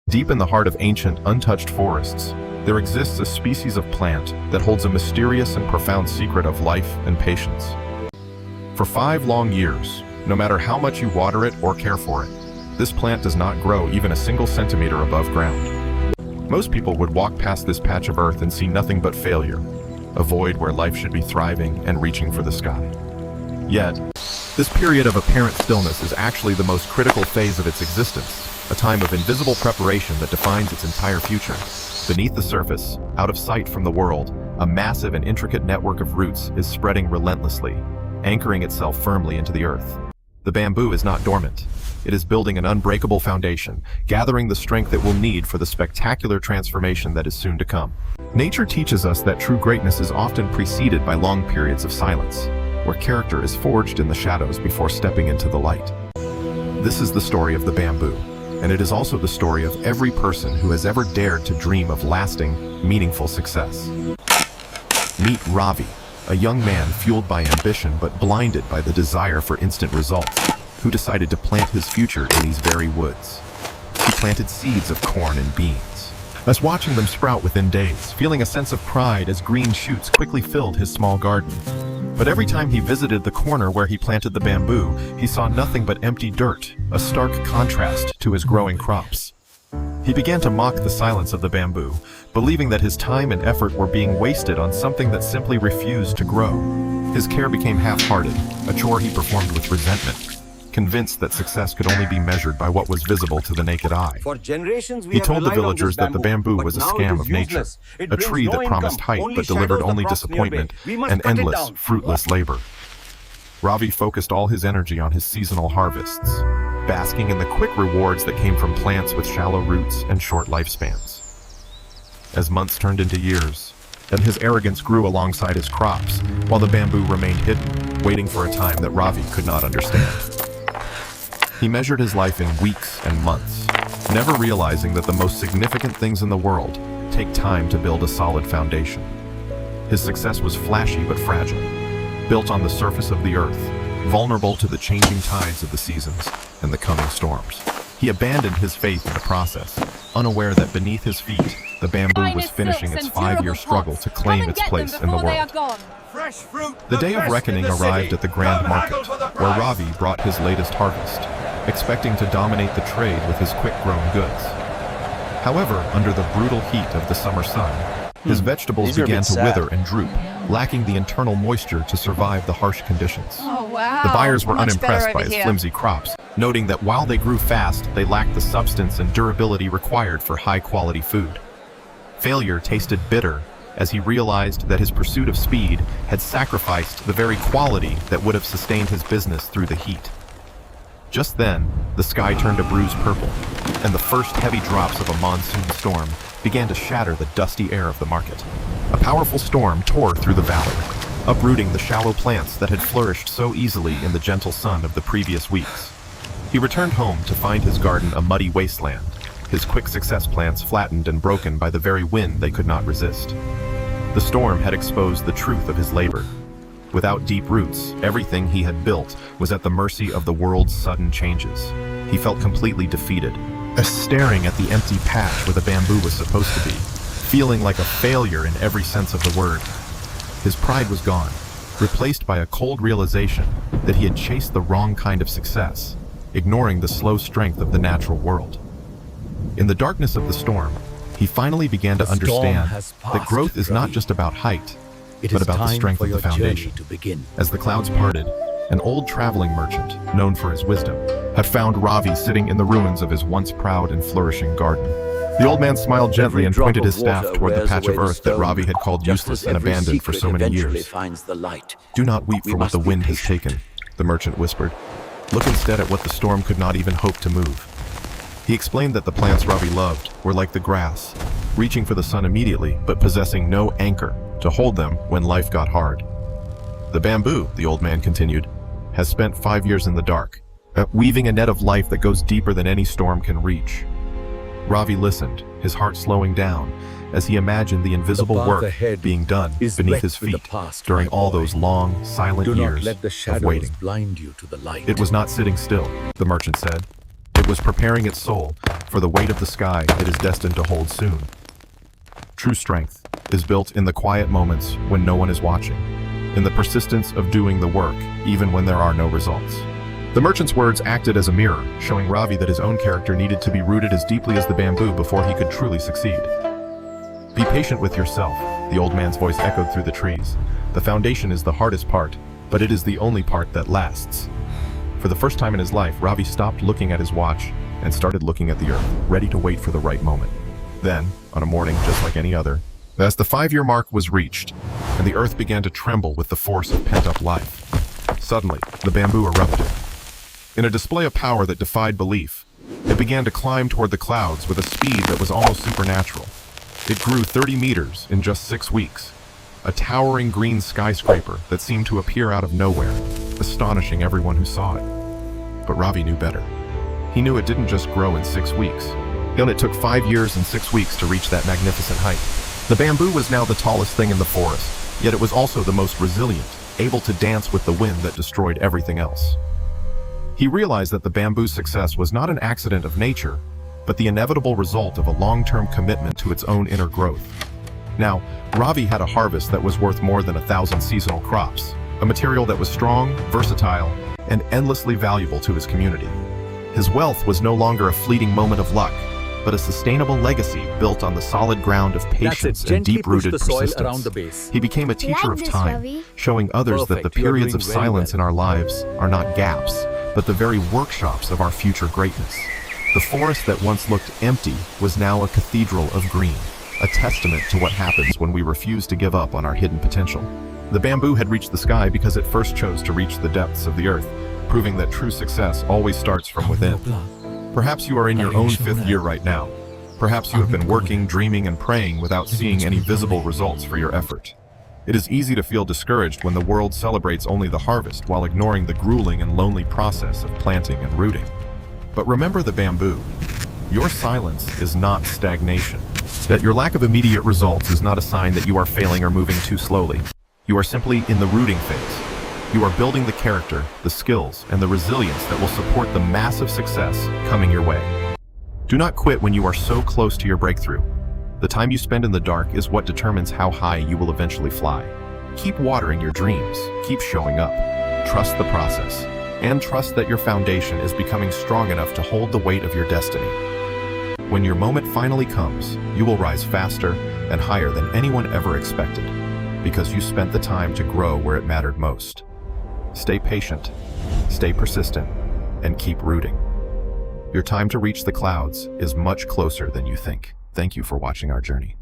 Deep in the heart of ancient, untouched forests, there exists a species of plant that holds a mysterious and profound secret of life and patience. For 5 long years, no matter how much you water it or care for it, this plant does not grow even a single centimeter above ground. Most people would walk past this patch of earth and see nothing but failure, a void where life should be thriving and reaching for the sky. Yet, this period of apparent stillness is actually the most critical phase of its existence, a time of invisible preparation that defines its entire future. Beneath the surface, out of sight from the world, a massive and intricate network of roots is spreading relentlessly, anchoring itself firmly into the earth. The bamboo is not dormant. It is building an unbreakable foundation, gathering the strength it will need for the spectacular transformation that is soon to come. Nature teaches us that true greatness is often preceded by long periods of silence, where character is forged in the shadows before stepping into the light. This is the story of the bamboo, and it is also the story of every person who has ever dared to dream of lasting, meaningful success. Meet Ravi, a young man fueled by ambition but blinded by the desire for instant results, who decided to plant his future in these very woods. He planted seeds of corn and beans, thus watching them sprout within days, feeling a sense of pride as green shoots quickly filled his small garden. But every time he visited the corner where he planted the bamboo, he saw nothing but empty dirt, a stark contrast to his growing crops. He began to mock the silence of the bamboo, believing that his time and effort were being wasted on something that simply refused to grow. His care became half-hearted, a chore he performed with resentment, convinced that success could only be measured by what was visible to the naked eye. For generations, He told the villagers that the bamboo was a scam of nature, a tree that promised height but delivered only disappointment and endless, fruitless labor. Ravi focused all his energy on his seasonal harvests, basking in the quick rewards that came from plants with shallow roots and short lifespans. As months turned into years, and his arrogance grew alongside his crops, while the bamboo remained hidden, waiting for a time that Ravi could not understand. He measured his life in weeks and months, never realizing that the most significant things in the world take time to build a solid foundation. His success was flashy but fragile, built on the surface of the earth, vulnerable to the changing tides of the seasons and the coming storms. He abandoned his faith in the process, unaware that beneath his feet, the bamboo was finishing its 5-year struggle to claim its place in the world. The day of reckoning arrived at the Grand Market, where Ravi brought his latest harvest, expecting to dominate the trade with his quick-grown goods. However, under the brutal heat of the summer sun, his vegetables began to wither and droop, lacking the internal moisture to survive the harsh conditions. Oh, wow. The buyers were Much unimpressed better by over his here. flimsy crops, noting that while they grew fast, they lacked the substance and durability required for high-quality food. Failure tasted bitter as he realized that his pursuit of speed had sacrificed the very quality that would have sustained his business through the heat. Just then, the sky turned a bruised purple, and the first heavy drops of a monsoon storm began to shatter the dusty air of the market. A powerful storm tore through the valley, uprooting the shallow plants that had flourished so easily in the gentle sun of the previous weeks. He returned home to find his garden a muddy wasteland, his quick success plants flattened and broken by the very wind they could not resist. The storm had exposed the truth of his labor. Without deep roots, everything he had built was at the mercy of the world's sudden changes. He felt completely defeated, staring at the empty patch where the bamboo was supposed to be, feeling like a failure in every sense of the word. His pride was gone, replaced by a cold realization that he had chased the wrong kind of success, ignoring the slow strength of the natural world. In the darkness of the storm, he finally began to understand that growth is not just about height, but about the strength of the foundation. As the clouds parted, an old traveling merchant, known for his wisdom, had found Ravi sitting in the ruins of his once proud and flourishing garden. The old man smiled gently and pointed his staff toward the patch of earth that Ravi had called useless and abandoned for so many years. "Do not weep for what the wind has taken," the merchant whispered. "Look instead at what the storm could not even hope to move." He explained that the plants Ravi loved were like the grass, reaching for the sun immediately, but possessing no anchor to hold them when life got hard. "The bamboo," the old man continued, "has spent 5 years in the dark, weaving a net of life that goes deeper than any storm can reach." Ravi listened, his heart slowing down, as he imagined the invisible work being done beneath his feet during all those long, silent years of waiting. Blind you to the light. It was not sitting still, the merchant said. It was preparing its soul, for the weight of the sky it is destined to hold soon. True strength is built in the quiet moments when no one is watching, in the persistence of doing the work even when there are no results. The merchant's words acted as a mirror, showing Ravi that his own character needed to be rooted as deeply as the bamboo before he could truly succeed. Be patient with yourself, the old man's voice echoed through the trees. The foundation is the hardest part, but it is the only part that lasts. For the first time in his life, Ravi stopped looking at his watch and started looking at the earth, ready to wait for the right moment. Then, on a morning just like any other, as the 5-year mark was reached, and the earth began to tremble with the force of pent-up life, suddenly, the bamboo erupted. In a display of power that defied belief, it began to climb toward the clouds with a speed that was almost supernatural. It grew 30 meters in just 6 weeks, a towering green skyscraper that seemed to appear out of nowhere, astonishing everyone who saw it. But Ravi knew better. He knew it didn't just grow in 6 weeks. And it took 5 years and 6 weeks to reach that magnificent height. The bamboo was now the tallest thing in the forest, yet it was also the most resilient, able to dance with the wind that destroyed everything else. He realized that the bamboo's success was not an accident of nature, but the inevitable result of a long-term commitment to its own inner growth. Now, Ravi had a harvest that was worth more than 1,000 seasonal crops, a material that was strong, versatile, and endlessly valuable to his community. His wealth was no longer a fleeting moment of luck, but a sustainable legacy built on the solid ground of patience and deep-rooted persistence. He became a teacher of time, showing others that the periods of silence in our lives are not gaps, but the very workshops of our future greatness. The forest that once looked empty was now a cathedral of green, a testament to what happens when we refuse to give up on our hidden potential. The bamboo had reached the sky because it first chose to reach the depths of the earth, proving that true success always starts from within. Perhaps you are in your own 5th year right now. Perhaps you have been working, dreaming, and praying without seeing any visible results for your effort. It is easy to feel discouraged when the world celebrates only the harvest while ignoring the grueling and lonely process of planting and rooting. But remember the bamboo. Your silence is not stagnation. That your lack of immediate results is not a sign that you are failing or moving too slowly. You are simply in the rooting phase. You are building the character, the skills, and the resilience that will support the massive success coming your way. Do not quit when you are so close to your breakthrough. The time you spend in the dark is what determines how high you will eventually fly. Keep watering your dreams, keep showing up, trust the process, and trust that your foundation is becoming strong enough to hold the weight of your destiny. When your moment finally comes, you will rise faster and higher than anyone ever expected, because you spent the time to grow where it mattered most. Stay patient, stay persistent, and keep rooting. Your time to reach the clouds is much closer than you think. Thank you for watching our journey.